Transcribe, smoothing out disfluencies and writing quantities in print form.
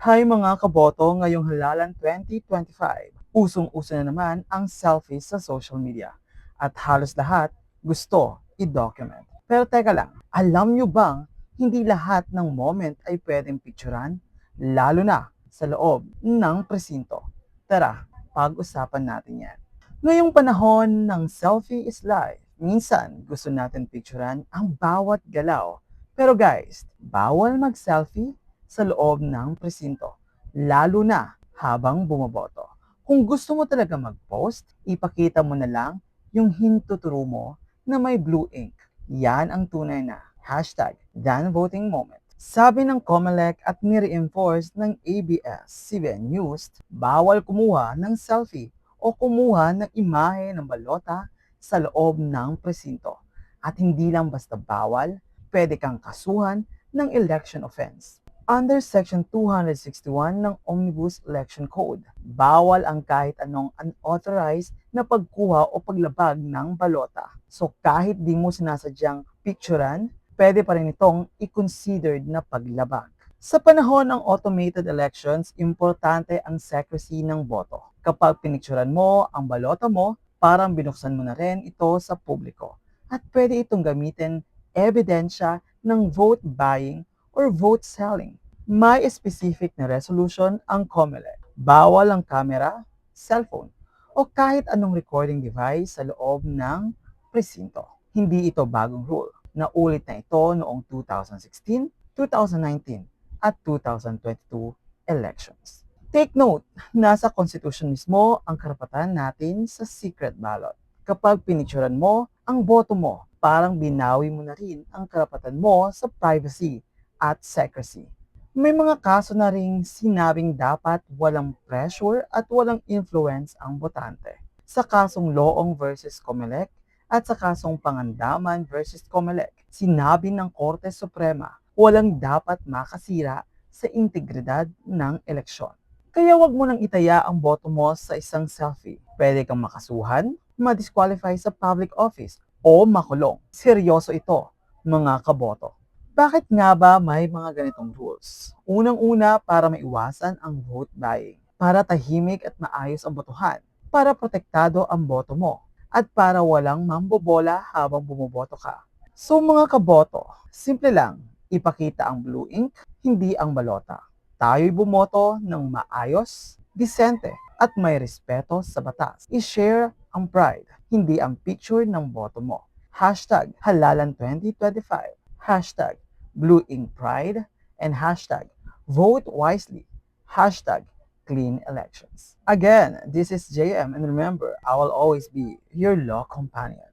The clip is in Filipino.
Hi mga kaboto, ngayong halalan 2025, usong-uso na naman ang selfies sa social media. At halos lahat gusto i-document. Pero teka lang, alam nyo bang hindi lahat ng moment ay pwedeng picturean? Lalo na sa loob ng presinto. Tara, pag-usapan natin yan. Ngayong panahon ng selfie is life, minsan gusto natin picturean ang bawat galaw. Pero guys, bawal mag-selfie sa loob ng presinto, lalo na habang bumoboto. Kung gusto mo talaga mag-post, ipakita mo na lang yung hintuturo mo na may blue ink. Yan ang tunay na hashtag #DanVoting moment. Sabi ng COMELEC at ni-reinforce ng ABS-CBN News, bawal kumuha ng selfie o kumuha ng imahe ng balota sa loob ng presinto. At hindi lang basta bawal, pwede kang kasuhan ng election offense. Under Section 261 ng Omnibus Election Code, bawal ang kahit anong unauthorized na pagkuha o paglabag ng balota. So kahit di mo sinasadyang picturean, pwede pa rin itong i-considered na paglabag. Sa panahon ng automated elections, importante ang secrecy ng boto. Kapag pinicturean mo ang balota mo, parang binuksan mo na rin ito sa publiko. At pwede itong gamitin ebidensya ng vote buying or vote selling. May specific na resolution ang COMELEC. Bawal ang camera, cellphone, o kahit anong recording device sa loob ng presinto. Hindi ito bagong rule. Naulit na ito noong 2016, 2019, at 2022 elections. Take note, nasa Constitution mismo ang karapatan natin sa secret ballot. Kapag pinicturean mo ang boto mo, parang binawi mo na rin ang karapatan mo sa privacy at secrecy. May mga kaso na ring sinabing dapat walang pressure at walang influence ang botante. Sa kasong Loong versus Comelec at sa kasong Pangandaman versus Comelec, sinabi ng Korte Suprema, walang dapat makasira sa integridad ng eleksyon. Kaya wag mo nang itaya ang boto mo sa isang selfie. Pwede kang makasuhan, ma-disqualify sa public office, o makulong. Seryoso ito, mga kaboto. Bakit nga ba may mga ganitong rules? Unang-una, para maiwasan ang vote buying, para tahimik at maayos ang botohan, para protektado ang boto mo, at para walang mambobola habang bumoboto ka. So mga kaboto, simple lang, ipakita ang blue ink, hindi ang balota. Tayo'y bumoto ng maayos, disente, at may respeto sa batas. I-share ang pride, hindi ang picture ng boto mo. Hashtag halalan 2025. Hashtag Blue Ink Pride, and hashtag Vote Wisely, hashtag Clean Elections. Again, this is JM, and remember, I will always be your law companion.